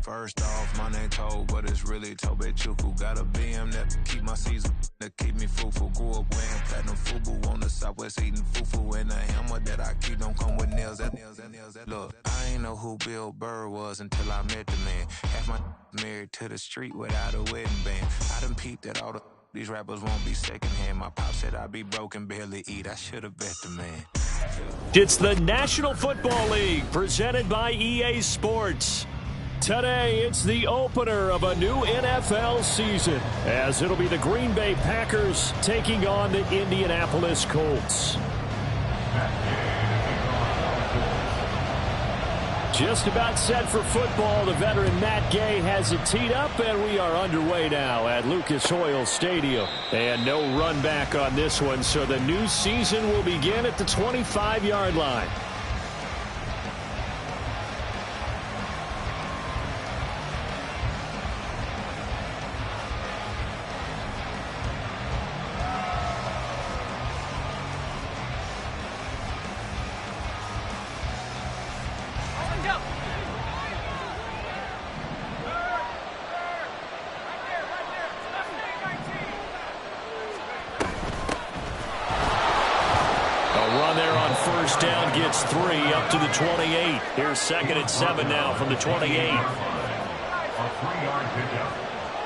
First off, my name Toad, but it's really Tobe Chuku. Got a BM that keep my season, that keep me fruitful. Grew up wearing platinum FUBU on the southwest eating fufu. And a hammer that I keep don't come with nails. Look, I ain't know who Bill Burr was until I met the man. Half my married to the street without a wedding band. I done peeped that all these rappers won't be secondhand. My pop said I'd be broken, barely eat. I should've bet the man. It's the National Football League presented by EA Sports. Today, it's the opener of a new NFL season, as it'll be the Green Bay Packers taking on the Indianapolis Colts. Just about set for football. The veteran Matt Gay has it teed up, and we are underway now at Lucas Oil Stadium. And no run back on this one, so the new season will begin at the 25-yard line. First down gets 3 up to the 28. Here's 2nd and 7 now from the 28. A 3-yard pickup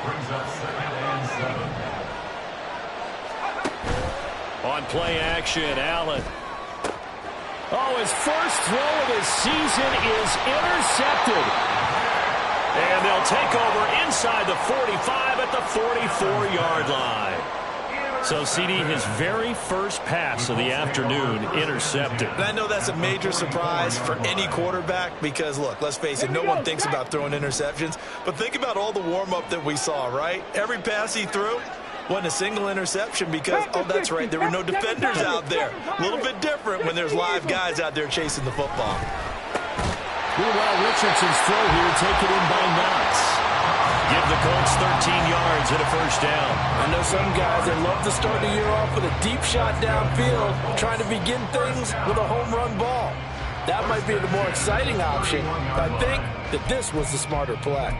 brings up 2nd and 7. On play action, Allen. Oh, his first throw of the season is intercepted. And they'll take over inside the 45 at the 44-yard line. So, CD, his very first pass of the afternoon intercepted. And I know that's a major surprise for any quarterback because, look, let's face it, no one thinks about throwing interceptions. But think about all the warm-up that we saw, right? Every pass he threw wasn't a single interception because, oh, that's right, there were no defenders out there. A little bit different when there's live guys out there chasing the football. Meanwhile, Richardson's throw here taken in by Knox. Give the Colts 13 yards and a first down. I know some guys that love to start the year off with a deep shot downfield, trying to begin things with a home run ball. That might be the more exciting option, but I think that this was the smarter play.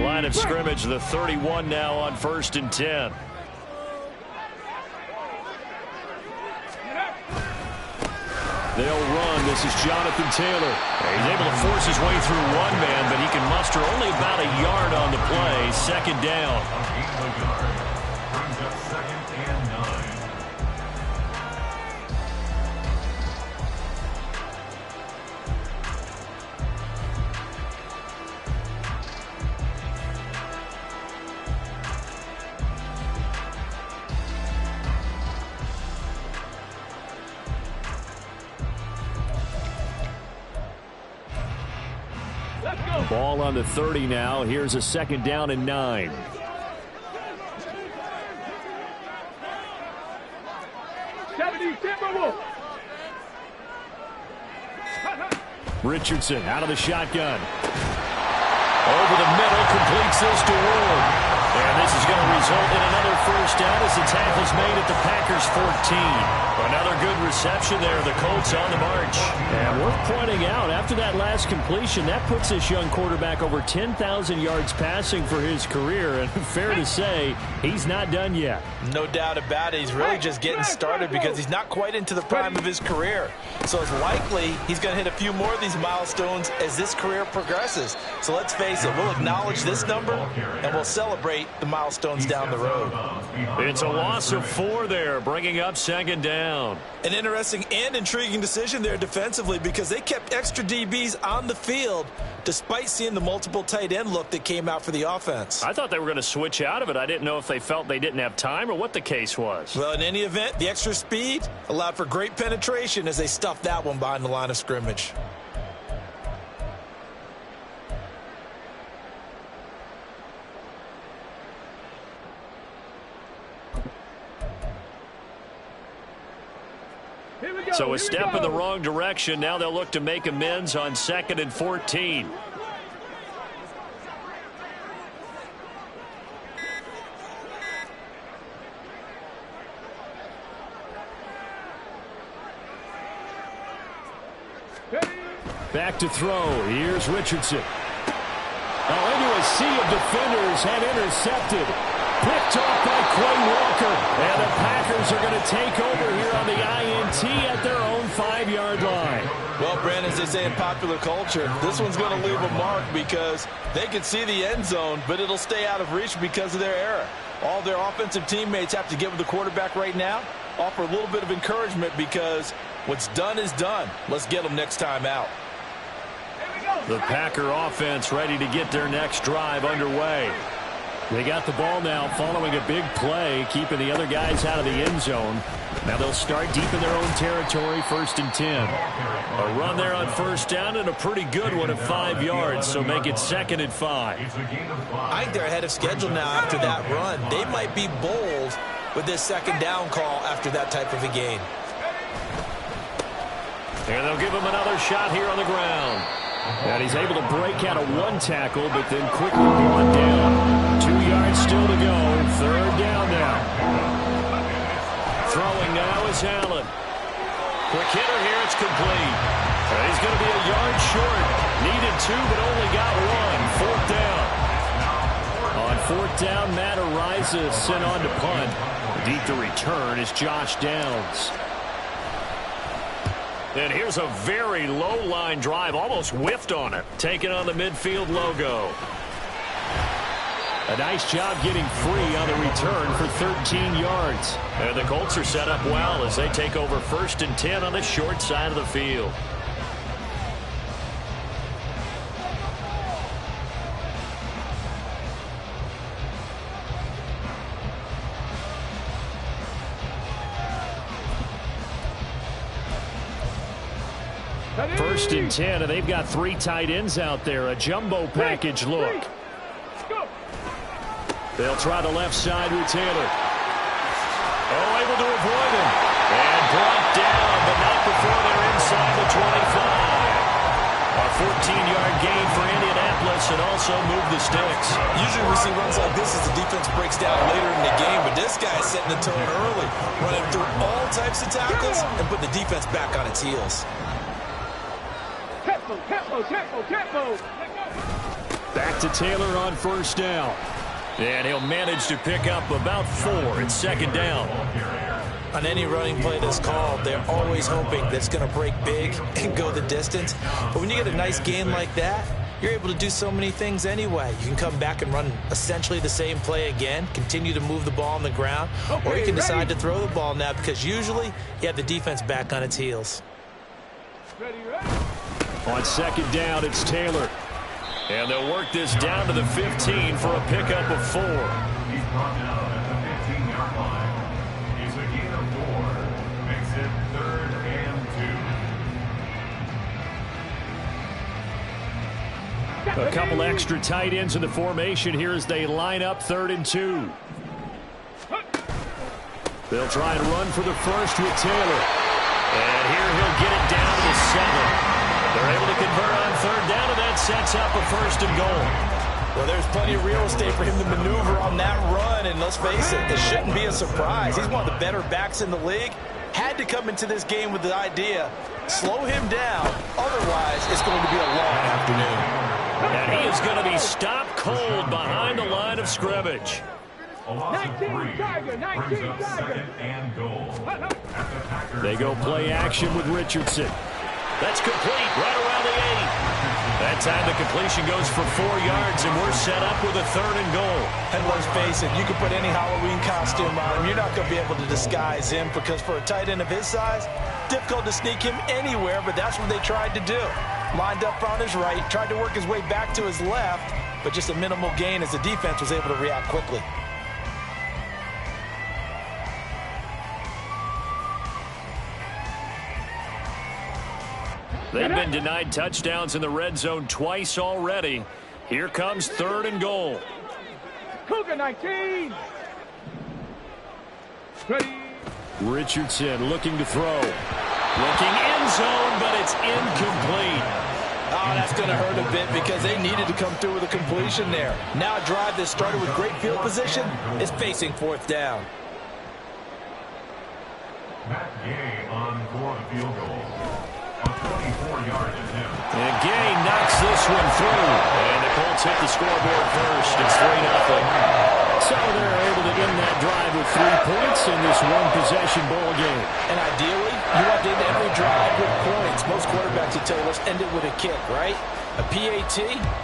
Line of scrimmage, the 31 now on 1st and 10. They'll run. This is Jonathan Taylor. He's able to force his way through one man, but he can muster only about a yard on the play. 2nd down. Brings up 2nd and 9. Ball on the 30 now. Here's a 2nd down and 9. Richardson out of the shotgun. Over the middle, completes this to Ward. And this is going to result in another first down as the tackle's made at the Packers' 14. Another good reception there. The Colts on the march. And worth pointing out, after that last completion, that puts this young quarterback over 10,000 yards passing for his career. And fair to say, he's not done yet. No doubt about it. He's really just getting started because he's not quite into the prime of his career. So it's likely he's going to hit a few more of these milestones as this career progresses. So let's face it, we'll acknowledge this number and we'll celebrate the milestones down the road. It's a loss of 4 there, bringing up 2nd down. An interesting and intriguing decision there defensively because they kept extra DBs on the field despite seeing the multiple tight end look that came out for the offense. I thought they were going to switch out of it. I didn't know if they felt they didn't have time or what the case was. Well, in any event, the extra speed allowed for great penetration as they stuffed that one behind the line of scrimmage. So a step in the wrong direction. Now they'll look to make amends on 2nd and 14. Back to throw. Here's Richardson. Now into a sea of defenders and intercepted. Picked off by Quay Walker. And the Packers are going to take over here on the INT at their own 5-yard line. Well, Brandon, as they say in popular culture, this one's going to leave a mark because they can see the end zone, but it'll stay out of reach because of their error. All their offensive teammates have to get with the quarterback right now, offer a little bit of encouragement because what's done is done. Let's get them next time out. The Packer offense ready to get their next drive underway. They got the ball now following a big play, keeping the other guys out of the end zone. Now they'll start deep in their own territory, 1st and 10. A run there on 1st down and a pretty good one at 5 yards, so make it 2nd and 5. I think they're ahead of schedule now after that run. They might be bold with this 2nd down call after that type of a game. And they'll give him another shot here on the ground. And he's able to break out of 1 tackle, but then quickly brought down. 2 yards still to go. 3rd down now. Throwing now is Allen. Quick hitter here. It's complete. He's going to be a yard short. Needed 2, but only got 1. 4th down. On 4th down, Matt Ariza sent on to punt. Deep to return is Josh Downs. And here's a very low-line drive, almost whiffed on it. Taking on the midfield logo. A nice job getting free on the return for 13 yards. And the Colts are set up well as they take over 1st and 10 on the short side of the field. First and 10, and they've got 3 tight ends out there. A jumbo package look. They'll try the left side with Taylor. Oh, able to avoid him. And brought down, but not before they're inside the 25. A 14-yard gain for Indianapolis and also move the sticks. Usually we see runs like this as the defense breaks down later in the game, but this guy's setting the tone early, running through all types of tackles and put the defense back on its heels. Tempo. Back to Taylor on 1st down. And he'll manage to pick up about 4. It's 2nd down. On any running play that's called, they're always hoping that it's going to break big and go the distance. But when you get a nice gain like that, you're able to do so many things anyway. You can come back and run essentially the same play again, continue to move the ball on the ground, or you can decide to throw the ball now because usually you have the defense back on its heels. On 2nd down, it's Taylor. And they'll work this down to the 15 for a pickup of 4. He's brought down at the 15-yard line. It's a gain of 4. Makes it 3rd and 2. A couple extra tight ends in the formation here as they line up 3rd and 2. They'll try and run for the first with Taylor. And here he'll get it down to the 7. They're able to convert on 3rd down, and that sets up a 1st and goal. Well, there's plenty of real estate for him to maneuver on that run, and let's face it, it shouldn't be a surprise. He's one of the better backs in the league. Had to come into this game with the idea, slow him down, otherwise it's going to be a long afternoon. And he is going to be stopped cold behind the line of scrimmage. A loss of 3 brings up 2nd and goal. They go play action with Richardson. That's complete right around the 8. That time the completion goes for 4 yards, and we're set up with a 3rd and goal. And let's face it, you can put any Halloween costume on him. You're not going to be able to disguise him because for a tight end of his size, difficult to sneak him anywhere, but that's what they tried to do. Lined up on his right, tried to work his way back to his left, but just a minimal gain as the defense was able to react quickly. They've been denied touchdowns in the red zone twice already. Here comes 3rd and goal. Cougar 19. Ready. Richardson looking to throw. Looking end zone, but it's incomplete. Oh, that's going to hurt a bit because they needed to come through with a completion there. Now a drive that started with great field position is facing 4th down. Matt Gay on for the field goal. 24-yard attempt. And Gay knocks this one through. And the Colts hit the scoreboard first. It's 3-0. So they're able to end that drive with 3 points in this one-possession ball game. And ideally, you want to end every drive with points. Most quarterbacks will tell you, let's end it with a kick, right? A PAT,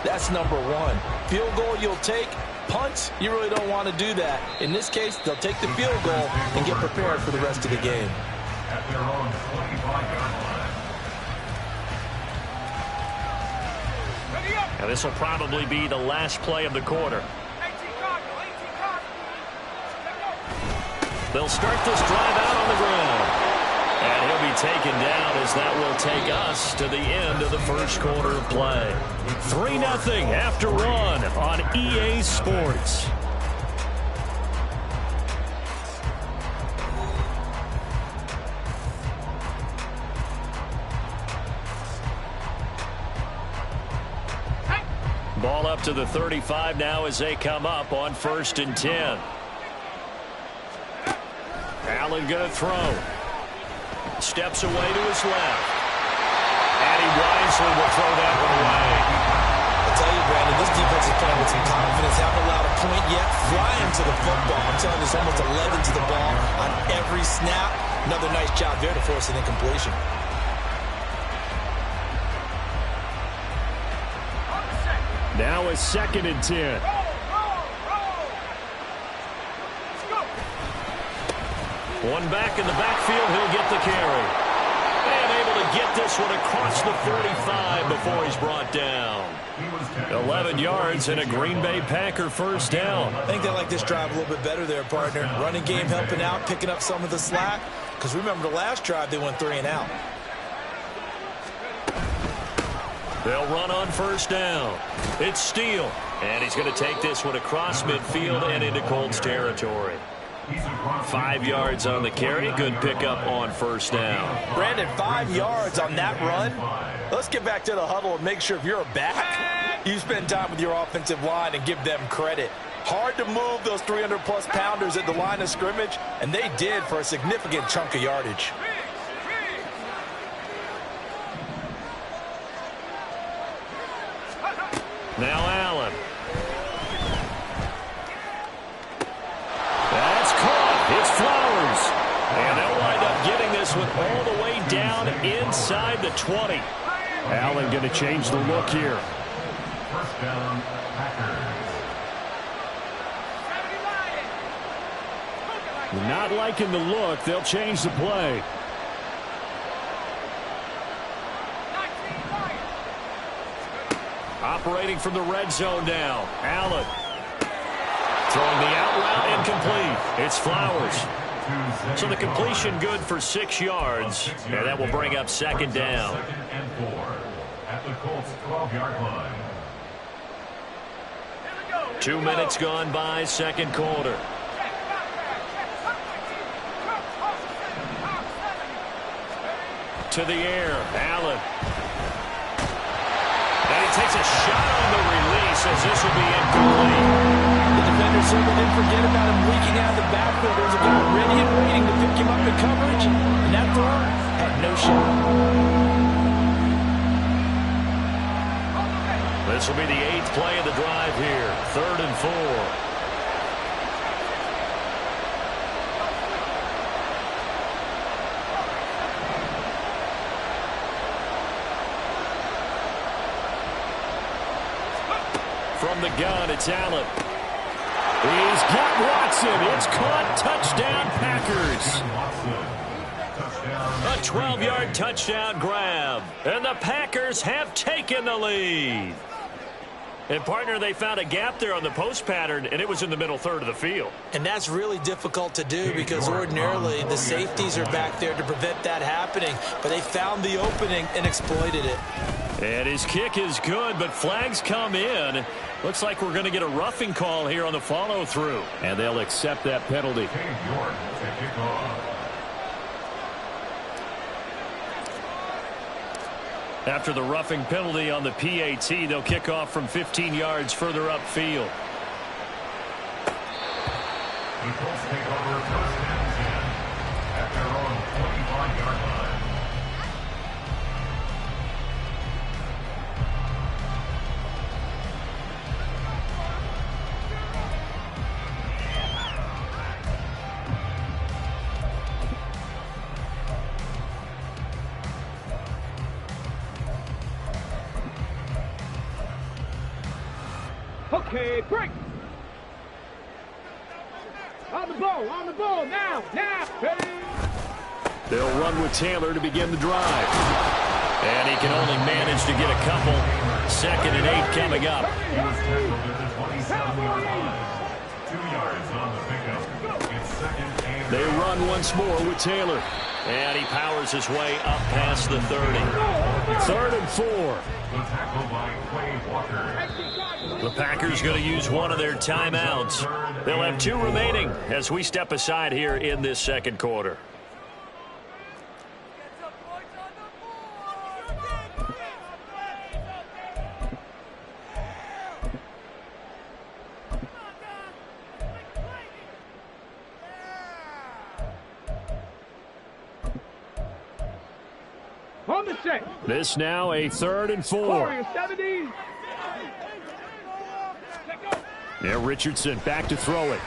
that's number 1. Field goal you'll take. Punts, you really don't want to do that. In this case, they'll take the field goal and get prepared for the rest of the game. At their own 25-yard line. Now this will probably be the last play of the quarter. They'll start this drive out on the ground. And he'll be taken down as that will take us to the end of the first quarter of play. 3-0 after 1 on EA Sports. Ball up to the 35 now as they come up on 1st and 10. Allen going to throw. Steps away to his left. And he wisely will throw that one away. I'll tell you, Brandon, this defense is playing with some confidence. Haven't allowed a point yet. Flying to the football. I'm telling you, it's almost 11 to the ball on every snap. Another nice job there to force an incompletion. Now a 2nd and 10. One back in the backfield, he'll get the carry. And able to get this one across the 45 before he's brought down. 11 yards and a Green Bay Packer first down. I think they like this drive a little bit better there, partner. Running game helping out, picking up some of the slack. Because remember the last drive, they went 3 and out. They'll run on first down. It's Steele. And he's going to take this one across midfield and into Colts territory. 5 yards on the carry. Good pickup on first down. Brandon, 5 yards on that run. Let's get back to the huddle and make sure if you're a back, you spend time with your offensive line and give them credit. Hard to move those 300-plus pounders at the line of scrimmage, and they did for a significant chunk of yardage. Now Allen. That's caught. It's Flowers. And they'll wind up getting this one all the way down inside the 20. Allen going to change the look here. First down, Packers. Not liking the look. They'll change the play. Operating from the red zone now. Allen. Throwing the out route incomplete. It's Flowers. So the completion good for 6 yards. And that will bring up 2nd down. 2nd and 4 at the Colts 12-yard line. 2 minutes gone by, 2nd quarter. To the air, Allen. And he takes a shot on the release as this will be incomplete. The defender certainly didn't forget about him leaking out of the backfield. There's a guy ready and waiting to pick him up in coverage. And that throw had no shot. This will be the 8th play of the drive here. 3rd and 4. From the gun, it's Allen. He's got Watson. It's caught. Touchdown, Packers. A 12-yard touchdown grab. And the Packers have taken the lead. And, partner, they found a gap there on the post pattern, and it was in the middle third of the field. And that's really difficult to do because ordinarily the safeties are back there to prevent that happening. But they found the opening and exploited it. And his kick is good, but flags come in. Looks like we're going to get a roughing call here on the follow-through. And they'll accept that penalty. York to kick off. After the roughing penalty on the PAT, they'll kick off from 15 yards further upfield. The Colts take over 1st and 10 at their own 25-yard line. Okay, break. On the ball, now. Ready. They'll run with Taylor to begin the drive. And he can only manage to get a couple. 2nd and 8 coming up. He was tackled at the 27-yard line. 2 yards on the pickup. It's 2nd and They run once more with Taylor. And he powers his way up past the 30. 3rd and 4. the tackle by Quay Walker. The Packers going to use one of their timeouts. They'll have 2 remaining as we step aside here in this 2nd quarter. On the check. This now a 3rd and 4. Warrior 70. Now Richardson back to throw it.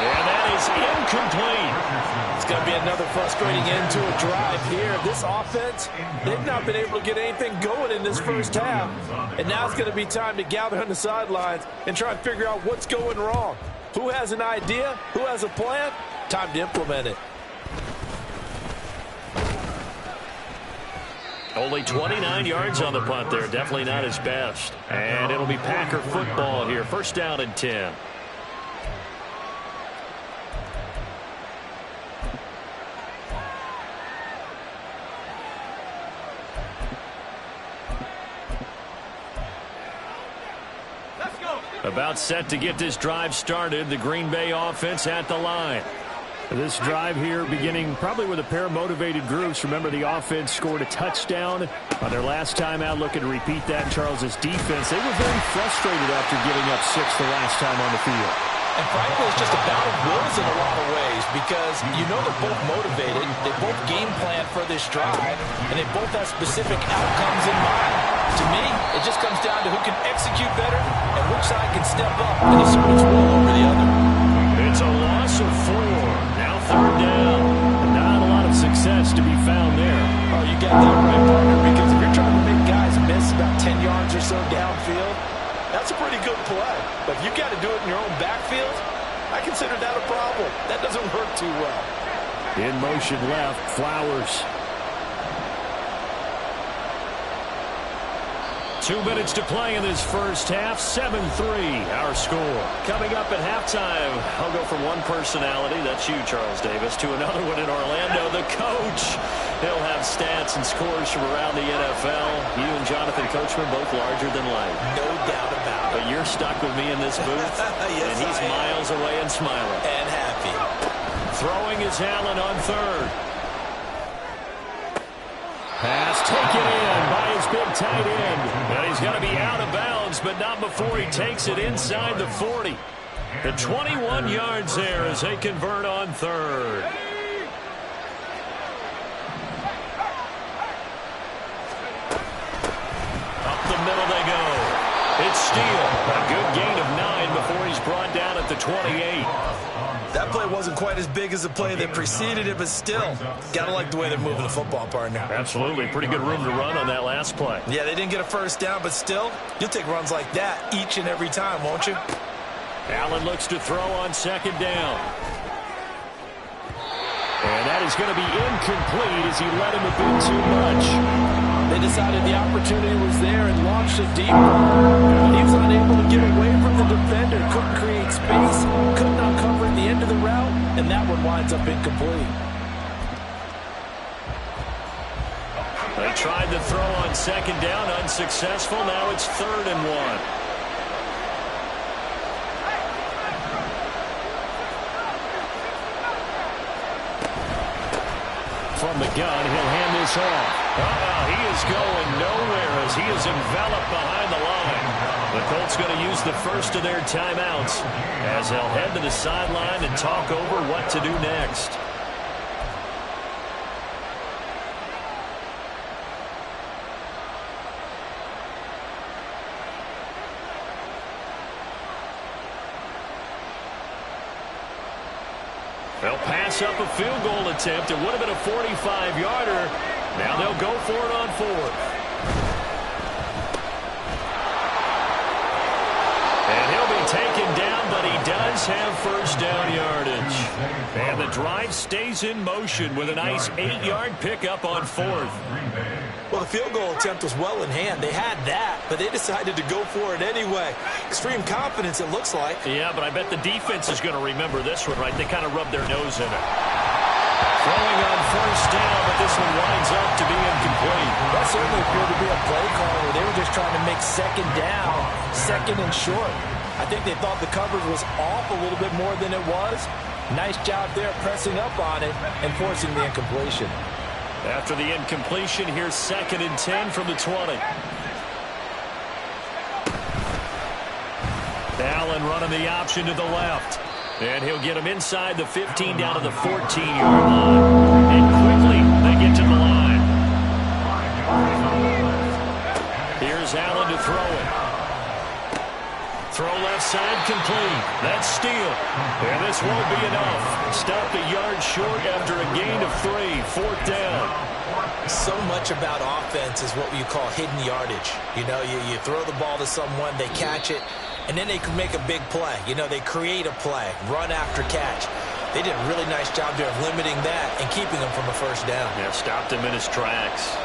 And that is incomplete. It's going to be another frustrating end to a drive here. This offense, they've not been able to get anything going in this first half. And now it's going to be time to gather on the sidelines and try and figure out what's going wrong. Who has an idea? Who has a plan? Time to implement it. Only 29 yards on the punt there. Definitely not his best. And it'll be Packer football here. 1st down and 10. About set to get this drive started. The Green Bay offense at the line. This drive here beginning probably with a pair of motivated groups. Remember, the offense scored a touchdown on their last time out. Looking to repeat that in Charles's defense. They were very frustrated after giving up 6 the last time on the field. And frankly, it's just a battle of wills in a lot of ways because you know they're both motivated. They both game plan for this drive, and they both have specific outcomes in mind. To me, it just comes down to who can execute better and which side can step up and assert its will over the other. It's a loss of 4. Now 3rd down. Not a lot of success to be found there. Oh, you got that right, partner, because if you're trying to make guys miss about 10 yards or so downfield, that's a pretty good play. But if you got to do it in your own backfield, I consider that a problem. That doesn't work too well. In motion left, Flowers. 2 minutes to play in this first half. 7-3, our score. Coming up at halftime, I'll go from one personality, that's you, Charles Davis, to another one in Orlando, the coach. He'll have stats and scores from around the NFL. You and Jonathan Coachman both larger than life. No doubt about it. But you're stuck with me in this booth, Yes, and he's I am. miles away and smiling. And happy. Throwing is Allen on 3rd. Pass taken in by his big tight end. And he's going to be out of bounds, but not before he takes it inside the 40. The 21 yards there as they convert on 3rd. Up the middle they go. It's Steele. A good gain of 9 before he's brought down at the 28. That play wasn't quite as big as the play that preceded it, but still, gotta like the way they're moving the football, partner. Absolutely. Pretty good room to run on that last play. Yeah, they didn't get a 1st down, but still, you'll take runs like that each and every time, won't you? Allen looks to throw on 2nd down. And that is going to be incomplete as he let him a bit too much. They decided the opportunity was there and launched a deep ball. He was unable to get away from the defender, couldn't create space, could not cover at the end of the route, and that one winds up incomplete. They tried to throw on 2nd down, unsuccessful. Now it's 3rd and 1. From the gun, he'll hand this off. He is going nowhere as he is enveloped behind the line. The Colts going to use the first of their timeouts as they'll head to the sideline and talk over what to do next. They'll pass up a field goal attempt. It would have been a 45-yarder. Now they'll go for it on 4th. does have first down yardage. And the drive stays in motion with a nice 8-yard pickup on fourth. Well, the field goal attempt was well in hand. They had that, but they decided to go for it anyway. Extreme confidence, it looks like. Yeah, but I bet the defense is going to remember this one, right? They kind of rubbed their nose in it. Throwing on first down, but this one winds up to be incomplete. That certainly appeared to be a play call where they were just trying to make second down, second and short. I think they thought the coverage was off a little bit more than it was. Nice job there pressing up on it and forcing the incompletion. After the incompletion, here's 2nd and 10 from the 20. Allen running the option to the left. And he'll get him inside the 15 down to the 14-yard line. And quickly, they get to the line. Here's Allen to throw it. Throw left side complete. That's Steele. And this won't be enough. Stopped a yard short after a gain of 3. 4th down. So much about offense is what you call hidden yardage. You know, you throw the ball to someone, they catch it, and then they can make a big play. You know, they create a play, run after catch. They did a really nice job there of limiting that and keeping him from a first down. Yeah, stopped him in his tracks.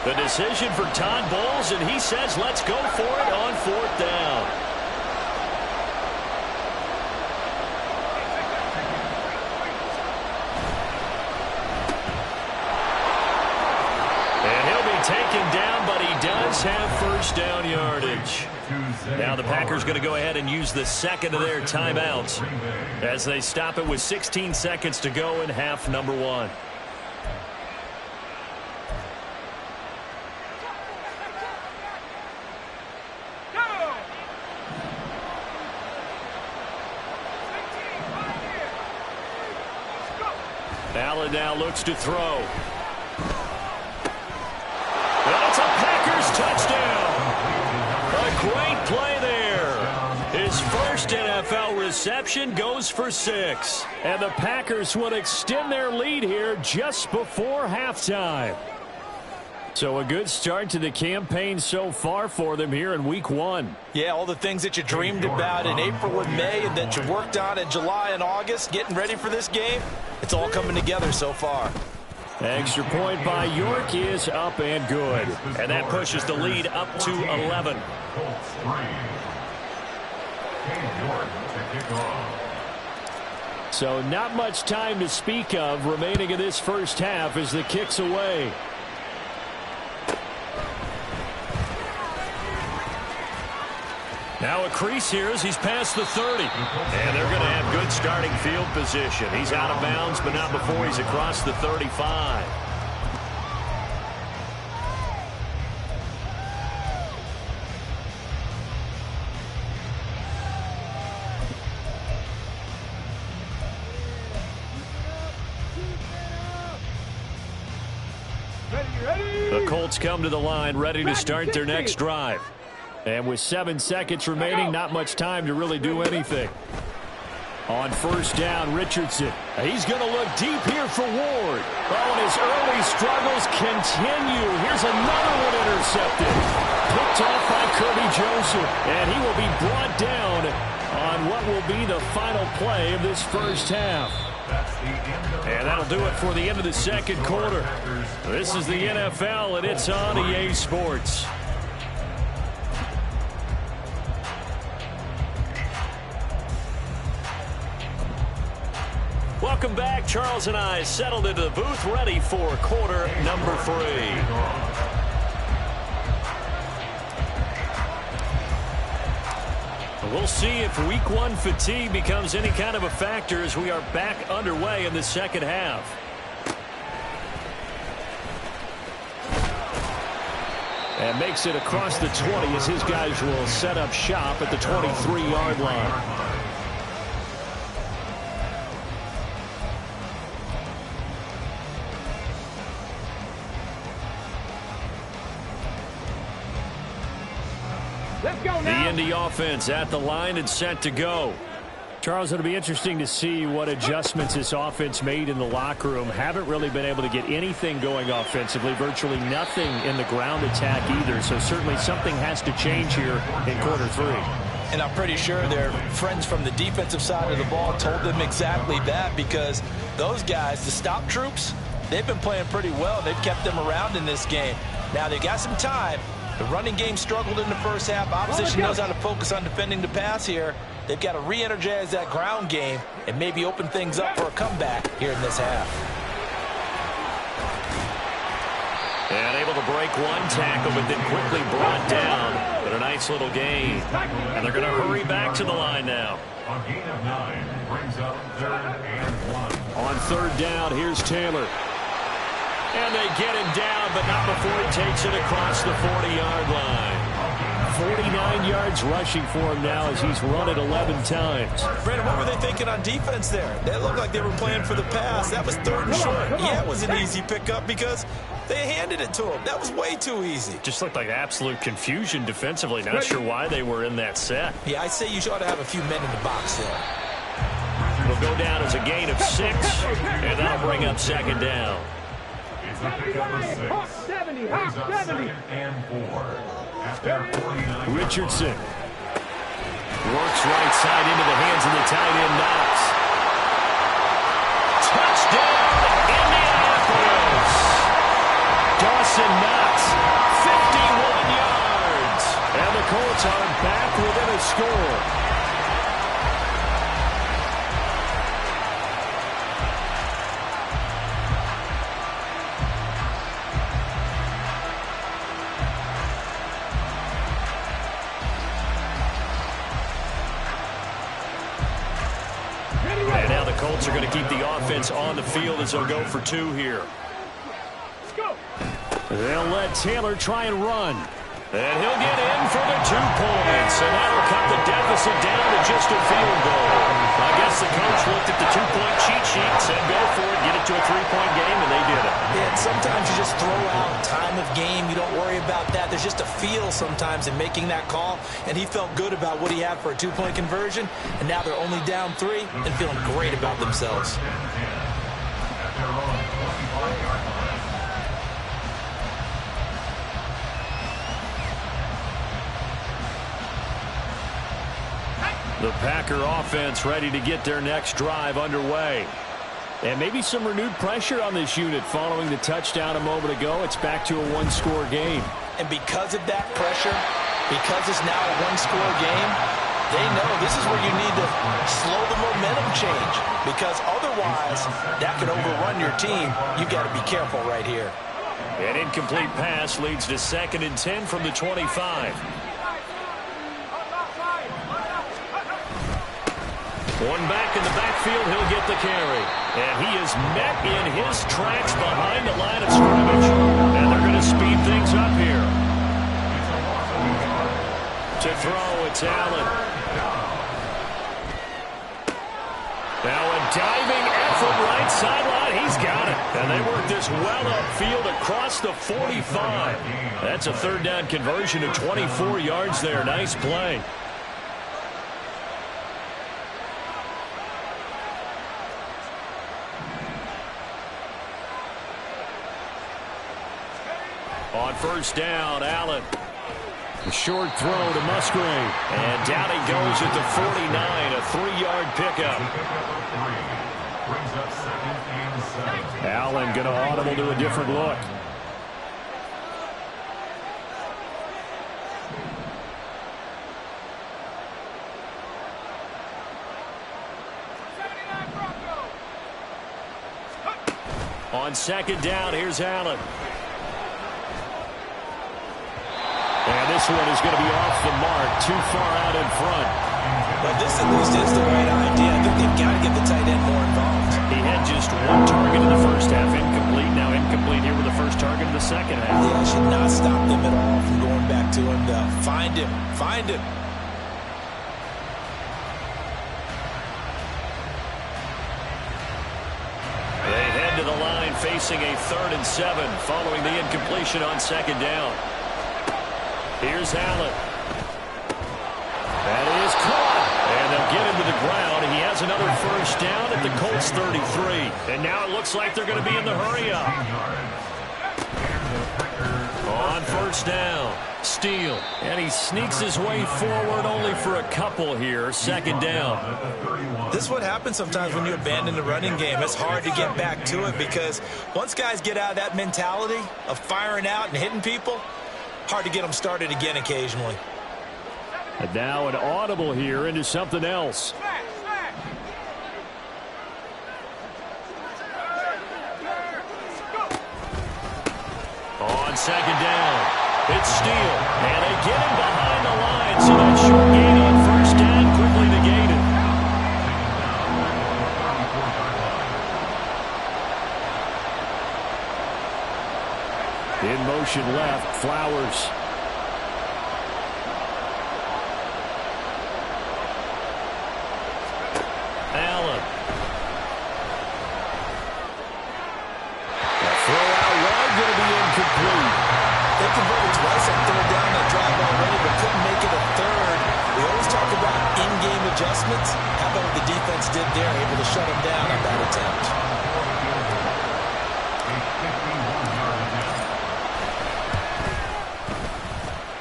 The decision for Todd Bowles, and he says let's go for it on 4th down. And he'll be taken down, but he does have first down yardage. Now the Packers going to go ahead and use the second of their timeouts as they stop it with 16 seconds to go in half number 1. Allen now looks to throw. That's a Packers touchdown. A great play there. His first NFL reception goes for 6. And the Packers would extend their lead here just before halftime. So a good start to the campaign so far for them here in week 1. Yeah, all the things that you dreamed about in April and May and that you worked on in July and August, getting ready for this game, it's all coming together so far. Extra point by York is up and good. And that pushes the lead up to 11. Colts 3. Cam York to kick off. So not much time to speak of remaining in this first half as the kick's away. Now a crease here as he's past the 30. And they're going to have good starting field position. He's out of bounds, but not before he's across the 35. The Colts come to the line ready to start their next drive. And with 7 seconds remaining, not much time to really do anything. On first down, Richardson. He's going to look deep here for Ward. Oh, and his early struggles continue. Here's another one intercepted. Picked off by Kirby Joseph. And he will be brought down on what will be the final play of this first half. And that'll do it for the end of the second quarter. This is the NFL, and it's on EA Sports. Welcome back. Charles and I settled into the booth ready for quarter number 3. We'll see if week 1 fatigue becomes any kind of a factor as we are back underway in the second half. And makes it across the 20 as his guys will set up shop at the 23-yard line. Let's go The now. Indy offense at the line and set to go. Charles, it'll be interesting to see what adjustments this offense made in the locker room. Haven't really been able to get anything going offensively, virtually nothing in the ground attack either. So certainly something has to change here in quarter 3. And I'm pretty sure their friends from the defensive side of the ball told them exactly that, because those guys, the stop troops, they've been playing pretty well. They've kept them around in this game. Now they've got some time. The running game struggled in the first half. Opposition knows how to focus on defending the pass here. They've got to re-energize that ground game and maybe open things up for a comeback here in this half. And able to break one tackle, but then quickly brought down. But a nice little gain. And they're going to hurry back to the line now. A gain of 9 brings up 3rd and 1. On 3rd down, here's Taylor. And they get him down, but not before he takes it across the 40-yard line. 49 yards rushing for him now as he's run it 11 times. Brandon, what were they thinking on defense there? They looked like they were playing for the pass. That was 3rd and short. Yeah, it was an easy pickup because they handed it to him. That was way too easy. Just looked like absolute confusion defensively. Not sure why they were in that set. Yeah, I'd say you ought to have a few men in the box there. It'll go down as a gain of 6, and that'll bring up 2nd down. It's a pickup of 6. Brings up 2nd and 4. After 49. Richardson works right side into the hands of the tight end Knox. Touchdown, Indianapolis! Dawson Knox, 51 yards. And the Colts are back within a score. Colts are going to keep the offense on the field as they'll go for 2 here. They'll let Taylor try and run. And he'll get in for the 2 points. And that'll cut the deficit down to just a field goal. I guess the coach looked at the 2-point cheat sheet, said go for it, get it to a 3-point game, and they did it. Yeah, and sometimes you just throw out time of game. You don't worry about that. There's just a feel sometimes in making that call. And he felt good about what he had for a 2-point conversion. And now they're only down 3 and feeling great about themselves. The Packer offense ready to get their next drive underway. And maybe some renewed pressure on this unit following the touchdown a moment ago. It's back to a 1-score game. And because of that pressure, because it's now a 1-score game, they know this is where you need to slow the momentum change. Because otherwise, that could overrun your team. You've got to be careful right here. An incomplete pass leads to 2nd and 10 from the 25. One back in the backfield, he'll get the carry. And he is met in his tracks behind the line of scrimmage. And they're going to speed things up here. To throw, it's Allen. Now a diving effort right sideline. He's got it. And they work this well upfield across the 45. That's a 3rd down conversion of 24 yards there. Nice play. On 1st down, Allen. A short throw to Musgrave. And down he goes at the 49, a 3-yard pickup. Brings up 2nd and 7. Allen going to audible to a different look. On 2nd down, here's Allen. And this one is going to be off the mark, too far out in front. But this at least is the right idea. I think they've got to get the tight end more involved. He had just 1 target in the first half, incomplete. Now incomplete here with the first target in the second half. Yeah, should not stop them at all from going back to him. Find him. Find him. They head to the line facing a 3rd and 7 following the incompletion on 2nd down. Here's Allen. That is caught. And they'll get him to the ground. He has another first down at the Colts 33. And now it looks like they're going to be in the hurry-up. On first down, Steele. And he sneaks his way forward only for a couple here. Second down. This is what happens sometimes when you abandon the running game. It's hard to get back to it because once guys get out of that mentality of firing out and hitting people, hard to get them started again occasionally. And now an audible here into something else. On second down, it's Steele. And they get him behind the line, so that short gain on first down quickly negated. In motion left, Flowers. Allen. The throw out wide going to be incomplete. They converted twice on third down that drive already, but couldn't make it a third. We always talk about in-game adjustments. How about what the defense did there, able to shut them down on that attempt?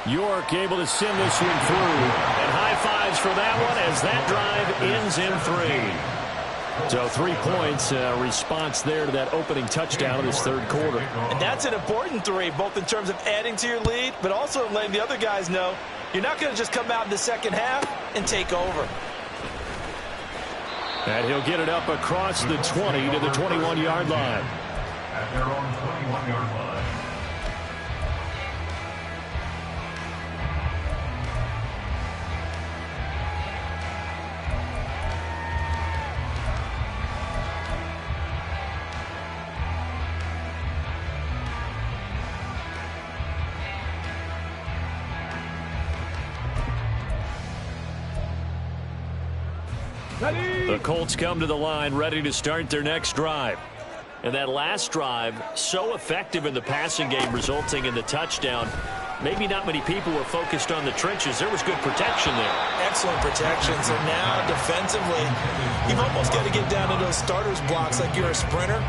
York able to send this one through. And high fives for that one as that drive ends in 3. So 3 points, response there to that opening touchdown of this third quarter. And that's an important 3, both in terms of adding to your lead, but also letting the other guys know you're not going to just come out in the second half and take over. And he'll get it up across the 20 to the 21-yard line. At their own 21-yard line. The Colts come to the line ready to start their next drive. And that last drive, so effective in the passing game, resulting in the touchdown. Maybe not many people were focused on the trenches. There was good protection there. Excellent protection. So now defensively, you've almost got to get down to those starters blocks like you're a sprinter.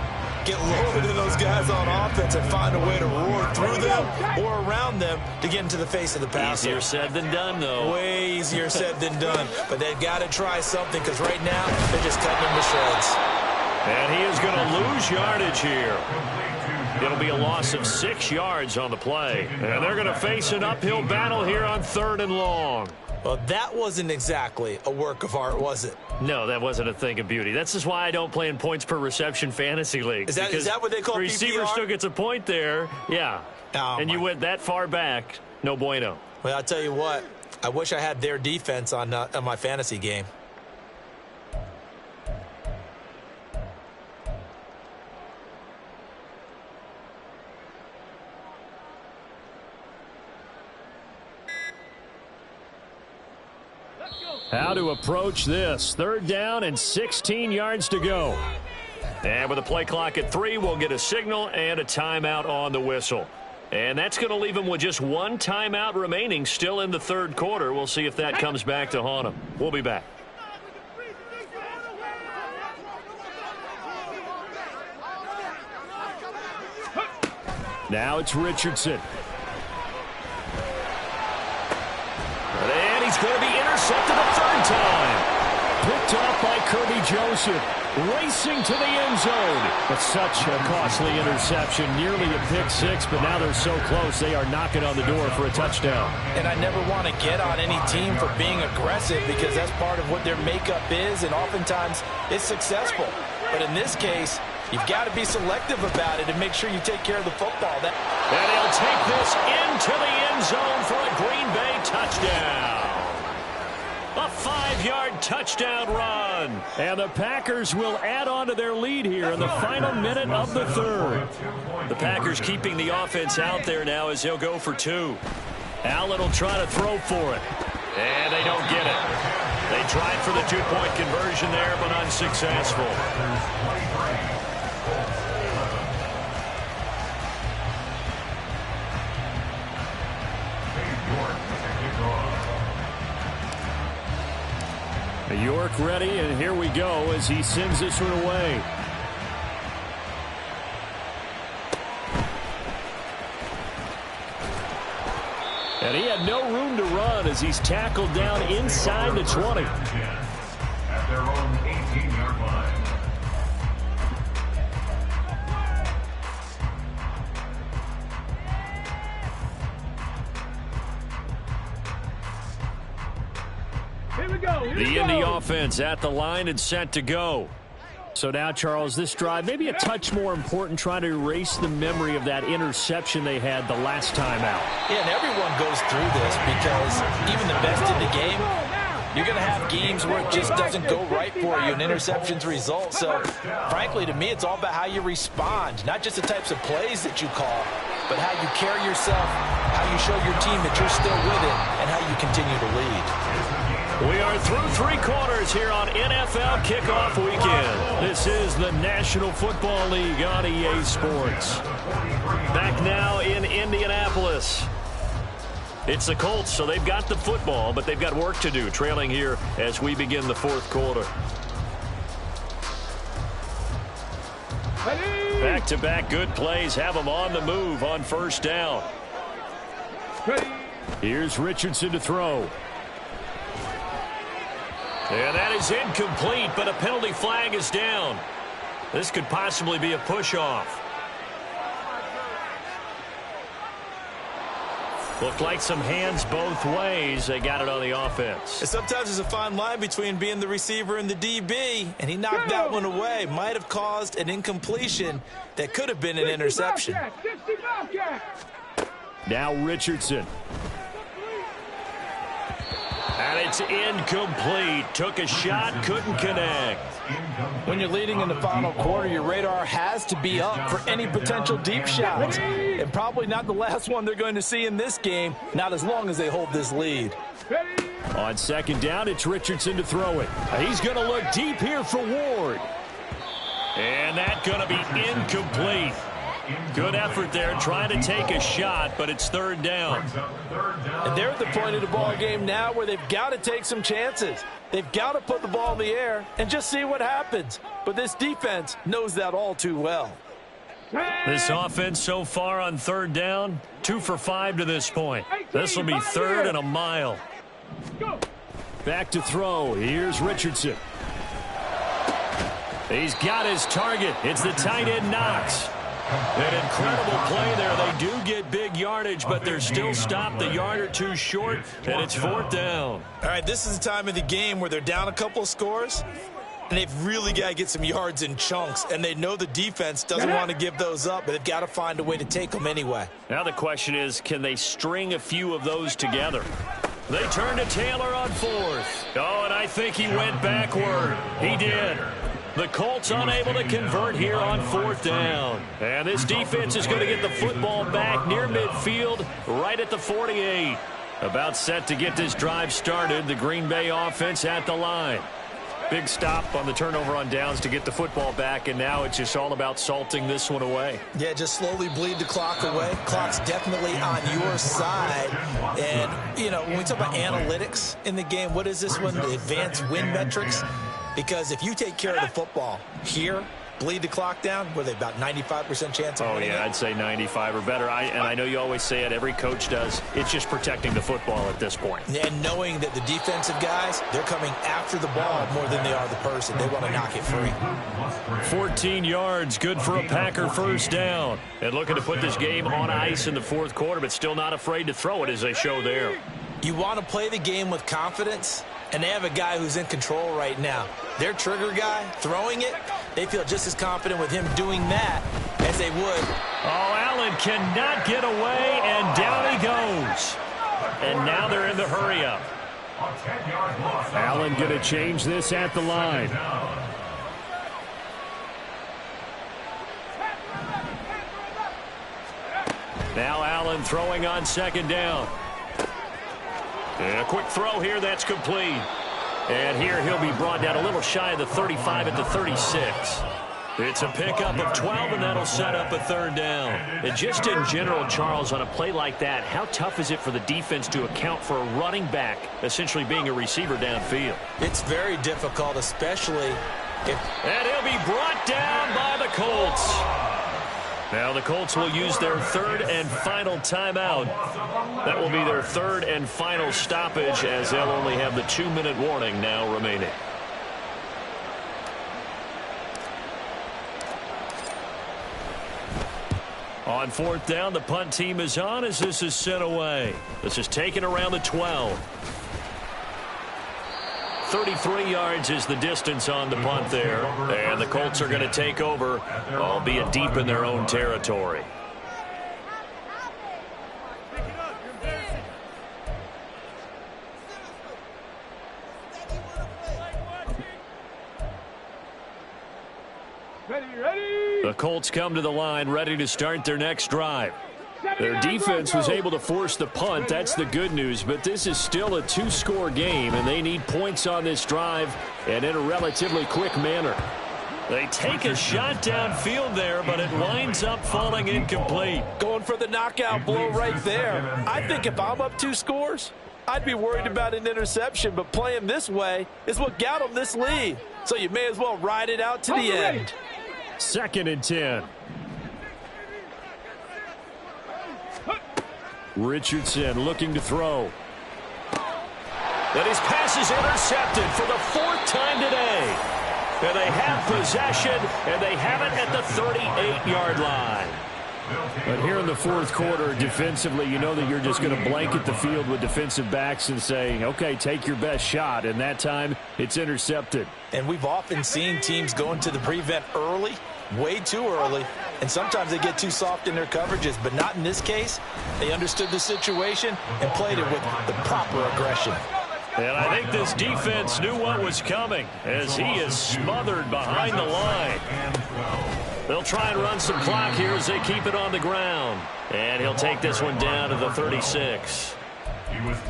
Get lower than those guys on offense and find a way to roar through them or around them to get into the face of the passer. Easier said than done, though. Way easier said than done. But they've got to try something because right now they're just cutting them to shreds. And he is going to lose yardage here. It'll be a loss of 6 yards on the play. And they're going to face an uphill battle here on 3rd and long. Well, that wasn't exactly a work of art, was it? No, that wasn't a thing of beauty. That's just why I don't play in points per reception fantasy leagues. Is that what they call PPR? The receiver still gets a point there, yeah. Oh, and you went that far back, no bueno. Well, I'll tell you what. I wish I had their defense on my fantasy game. How to approach this. 3rd down and 16 yards to go. And with the play clock at 3, we'll get a signal and a timeout on the whistle. And that's going to leave them with just 1 timeout remaining still in the 3rd quarter. We'll see if that comes back to haunt them. We'll be back. Now it's Richardson. And he's going to be intercepted a 3rd time. Picked off by Kirby Joseph. Racing to the end zone. But such a costly interception. Nearly a pick 6, but now they're so close they are knocking on the door for a touchdown. And I never want to get on any team for being aggressive because that's part of what their makeup is, and oftentimes it's successful. But in this case, you've got to be selective about it and make sure you take care of the football. And he'll take this into the end zone for a Green Bay touchdown. A 5-yard touchdown run. And the Packers will add on to their lead here in the final minute of the 3rd. The Packers keeping the offense out there now as they'll go for 2. Allen will try to throw for it. And they don't get it. They tried for the 2-point conversion there, but unsuccessful. York ready, and here we go as he sends this one away. And he had no room to run as he's tackled down inside the 20. At their own 18-yard line. Here we go. The Indy offense at the line and set to go. So now, Charles, this drive maybe a touch more important, trying to erase the memory of that interception they had the last time out. Yeah, and everyone goes through this because even the best in the game, you're going to have games where it just doesn't go right for you and interceptions result. So, frankly, to me, it's all about how you respond, not just the types of plays that you call, but how you carry yourself, how you show your team that you're still with it, and how you continue to lead. We are through 3 quarters here on NFL Kickoff Weekend. This is the National Football League on EA Sports. Back now in Indianapolis. It's the Colts, so they've got the football, but they've got work to do, trailing here as we begin the 4th quarter. Back-to-back good plays have them on the move on 1st down. Here's Richardson to throw. And that is incomplete, but a penalty flag is down. This could possibly be a push-off. Looked like some hands both ways. They got it on the offense. And sometimes there's a fine line between being the receiver and the DB, and he knocked that one away. Might have caused an incompletion that could have been an interception. Now Richardson. And it's incomplete. Took a shot, couldn't connect. When you're leading in the final quarter, your radar has to be up for any potential deep shots. And probably not the last one they're going to see in this game, not as long as they hold this lead. On 2nd down, it's Richardson to throw it. He's going to look deep here for Ward. And that's going to be incomplete. Good effort there, trying to take a shot, but it's 3rd down. And they're at the point of the ball game now where they've got to take some chances. They've got to put the ball in the air and just see what happens. But this defense knows that all too well. This offense so far on 3rd down, 2 for 5 to this point. This will be 3rd and a mile. Back to throw. Here's Richardson. He's got his target. It's the tight end Knox. An incredible play there. They do get big yardage, but they're still stopped a yard or 2 short, and it's 4th down. All right, this is the time of the game where they're down a couple of scores, and they've really got to get some yards in chunks, and they know the defense doesn't want to give those up, but they've got to find a way to take them anyway. Now the question is, can they string a few of those together? They turn to Taylor on 4th. Oh, and I think he went backward. He did. The Colts unable to convert here on 4th down. And this defense is going to get the football back near midfield, right at the 48. About set to get this drive started, the Green Bay offense at the line. Big stop on the turnover on downs to get the football back, and now it's just all about salting this one away. Yeah, just slowly bleed the clock away. Clock's definitely on your side. And, you know, when we talk about analytics in the game, what is this one? The advanced win metrics? Because if you take care of the football here, bleed the clock down, were they about 95% chance of winning it? I'd say 95 or better. And I know you always say it, every coach does. It's just protecting the football at this point. And knowing that the defensive guys, they're coming after the ball more than they are the person. They want to knock it free. 14 yards, good for a Packer 1st down. And looking to put this game on ice in the 4th quarter, but still not afraid to throw it as they show there. You want to play the game with confidence, and they have a guy who's in control right now. Their trigger guy throwing it, they feel just as confident with him doing that as they would. Oh, Allen cannot get away, and down he goes. And now they're in the hurry-up. Allen going to change this at the line. Now Allen throwing on 2nd down. And a quick throw here, that's complete. And here he'll be brought down a little shy of the 35 at the 36. It's a pickup of 12, and that'll set up a third down. And just in general, Charles, on a play like that, how tough is it for the defense to account for a running back essentially being a receiver downfield? It's very difficult, especially if... And he'll be brought down by the Colts. Now the Colts will use their third and final timeout. That will be their third and final stoppage, as they'll only have the 2-minute warning now remaining. On fourth down, the punt team is on as this is sent away. This is taken around the 12. 33 yards is the distance on the punt there. And the Colts are going to take over, albeit deep in their own territory. The Colts come to the line ready to start their next drive. Their defense was able to force the punt. That's the good news. But this is still a 2-score game, and they need points on this drive and in a relatively quick manner. They take a shot downfield there, but it winds up falling incomplete. Going for the knockout blow right there. I think if I'm up 2 scores, I'd be worried about an interception, but playing this way is what got them this lead. So you may as well ride it out to the end. 2nd and 10. Richardson looking to throw. And his pass is intercepted for the 4th time today. And they have possession, and they have it at the 38-yard line. But here in the 4th quarter, defensively, you know that you're just going to blanket the field with defensive backs and say, okay, take your best shot. And that time, it's intercepted. And we've often seen teams go into the prevent early, way too early, and sometimes they get too soft in their coverages, but not in this case. They understood the situation and played it with the proper aggression. And I think this defense knew what was coming as he is smothered behind the line. They'll try and run some clock here as they keep it on the ground. And he'll take this one down to the 36.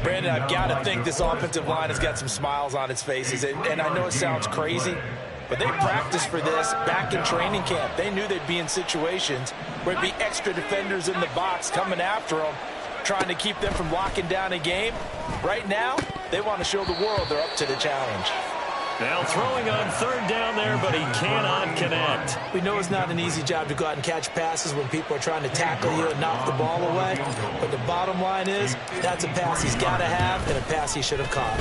Brandon, I've got to think this offensive line has got some smiles on its faces. And I know it sounds crazy, but they practiced for this back in training camp. They knew they'd be in situations where there'd be extra defenders in the box coming after them, trying to keep them from locking down a game. Right now, they want to show the world they're up to the challenge. Now throwing on 3rd down there, but he cannot connect. We know it's not an easy job to go out and catch passes when people are trying to tackle you and knock the ball away. But the bottom line is, that's a pass he's got to have and a pass he should have caught.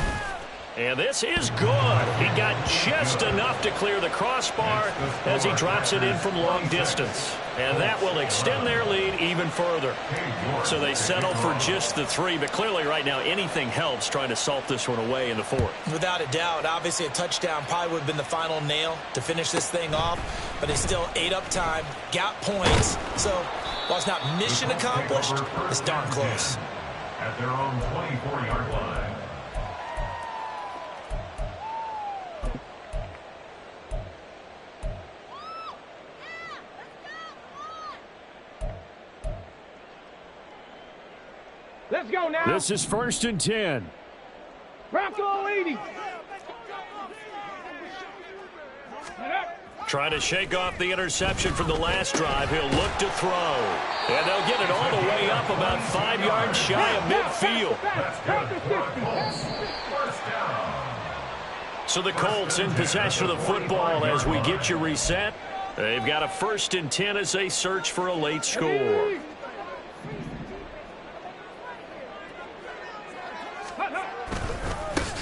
And this is good. He got just enough to clear the crossbar as he drops it in from long distance. And that will extend their lead even further. So they settle for just the 3, but clearly right now anything helps trying to salt this one away in the 4th. Without a doubt, obviously a touchdown probably would have been the final nail to finish this thing off, but it's still ate up time, got points. So while it's not mission accomplished, it's darn close. At their own 24-yard line. Let's go now. This is 1st and 10. Bronco 80. Trying to shake off the interception from the last drive. He'll look to throw. And they'll get it all the way up about 5 yards shy of midfield. So the Colts in possession of the football as we get you reset. They've got a 1st and 10 as they search for a late score.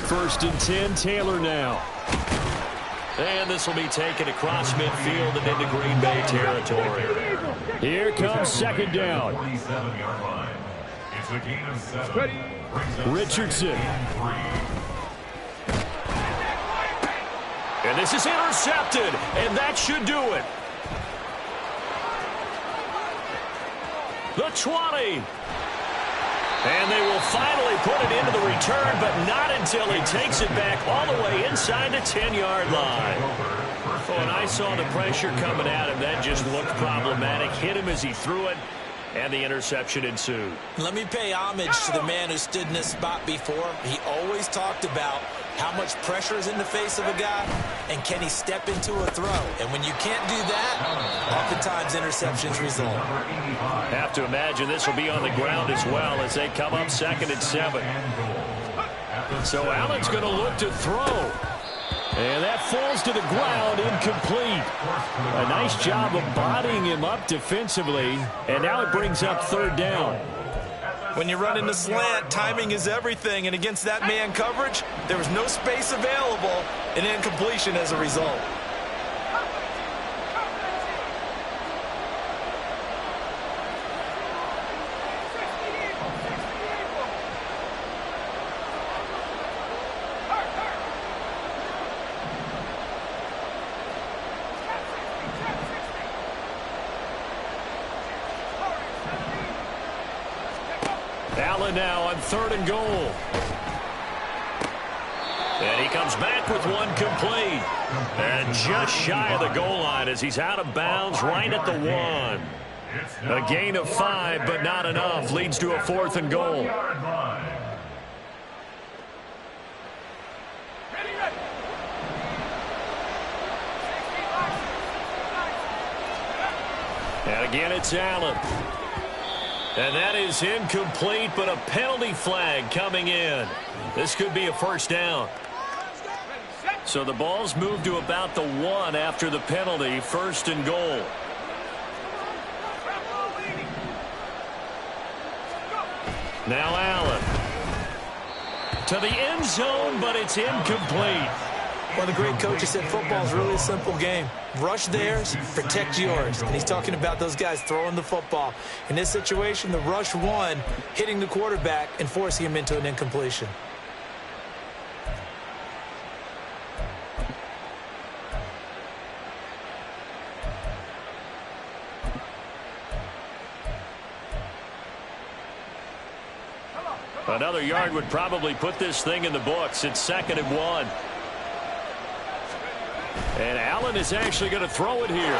First and 10, Taylor now. And this will be taken across midfield and into Green Bay territory. Here comes 2nd down. 27-yard line. It's a gain of 7. Richardson. And this is intercepted, and that should do it. The 20. And they will finally put it into the return, but not until he takes it back all the way inside the 10-yard line. Oh, and I saw the pressure coming at him. That just looked problematic. Hit him as he threw it, and the interception ensued. Let me pay homage to the man who stood in this spot before. He always talked about How much pressure is in the face of a guy, and can he step into a throw? And when you can't do that, oftentimes interceptions result. Have to imagine this will be on the ground as well as they come up 2nd and 7. So Allen's going to look to throw. And that falls to the ground, incomplete. A nice job of bodying him up defensively. And now it brings up 3rd down. When you run in the slant, timing is everything. And against that man coverage, there was no space available, and incompletion as a result. Allen now on 3rd and goal. And he comes back with one complete. And just shy of the goal line as he's out of bounds right at the 1. A gain of 5, but not enough. Leads to a 4th and goal. And again, it's Allen. And that is incomplete, but a penalty flag coming in. This could be a 1st down. So the ball's moved to about the 1 after the penalty, 1st and goal. Now Allen. To the end zone, but it's incomplete. Well, the great coach has said football is really a simple game. Rush theirs, protect yours. And he's talking about those guys throwing the football. In this situation, the rush won, hitting the quarterback and forcing him into an incompletion. Another yard would probably put this thing in the books. It's 2nd and 1. And Allen is actually going to throw it here.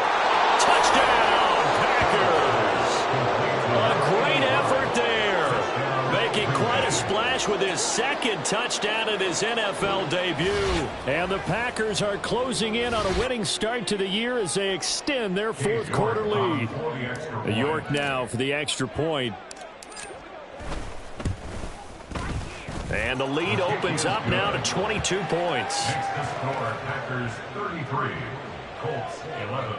Touchdown, Packers! A great effort there. Making quite a splash with his 2nd touchdown in his NFL debut. And the Packers are closing in on a winning start to the year as they extend their 4th quarter lead. York now for the extra point. And the lead opens up now to 22 points. Next to score, Packers 33, Colts 11.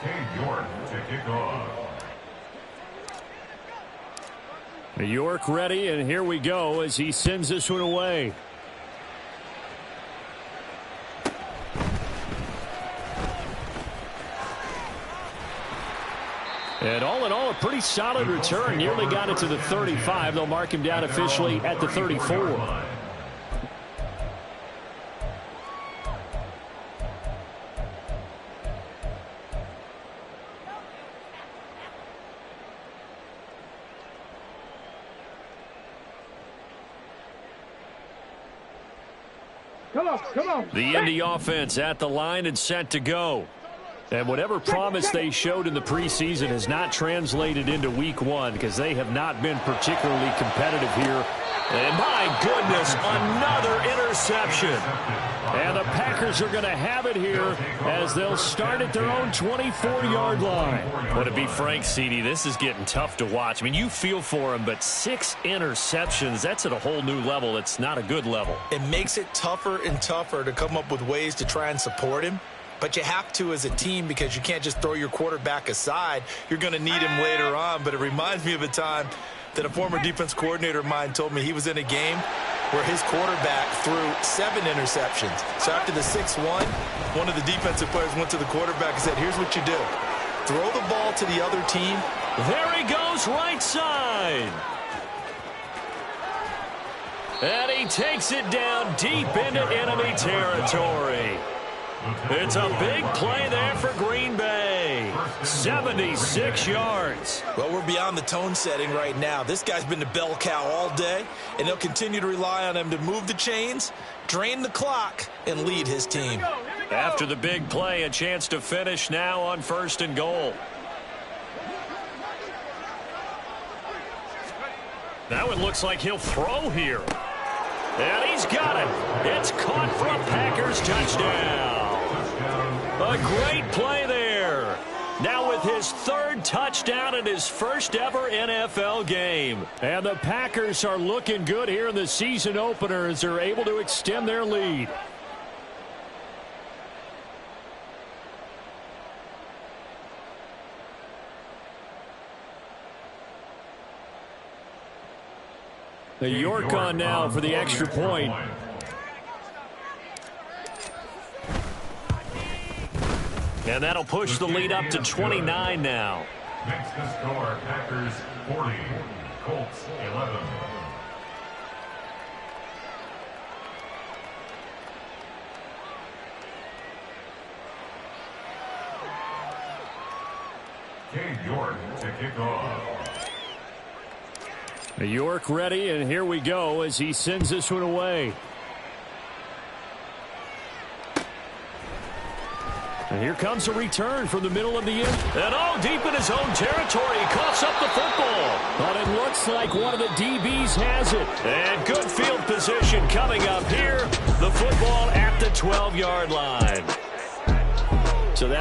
Cade York to kick off. York ready, and here we go as he sends this one away. And all in all, a pretty solid return. Nearly got it to the 35. They'll mark him down officially at the 34. Come on. The Indy offense at the line and set to go. And whatever promise they showed in the preseason has not translated into week 1 because they have not been particularly competitive here. And my goodness, another interception. And the Packers are going to have it here as they'll start at their own 24-yard line. But to be frank, CD, this is getting tough to watch. I mean, you feel for him, but 6 interceptions, that's at a whole new level. It's not a good level. It makes it tougher and tougher to come up with ways to try and support him. But you have to as a team because you can't just throw your quarterback aside. You're going to need him later on. But it reminds me of a time that a former defense coordinator of mine told me he was in a game where his quarterback threw 7 interceptions. So after the 6-1, one of the defensive players went to the quarterback and said, here's what you do. Throw the ball to the other team. There he goes, right side. And he takes it down deep into enemy territory. It's a big play there for Green Bay. 76 yards. Well, we're beyond the tone setting right now. This guy's been the bell cow all day, and they'll continue to rely on him to move the chains, drain the clock, and lead his team. After the big play, a chance to finish now on 1st and goal. Now it looks like he'll throw here. And he's got it. It's caught for a Packers touchdown. A great play there. Now with his third touchdown in his first ever NFL game. And the Packers are looking good here in the season opener as they're able to extend their lead. The York on now for the extra point. And that'll push the lead up to 29 now. Next to score, Packers 40, Colts 11. Cade York to kick off. York ready, and here we go as he sends this one away. And here comes a return from the middle of the end. And deep in his own territory. He coughs up the football. But it looks like one of the DBs has it. And good field position coming up here. The football at the 12-yard line. So that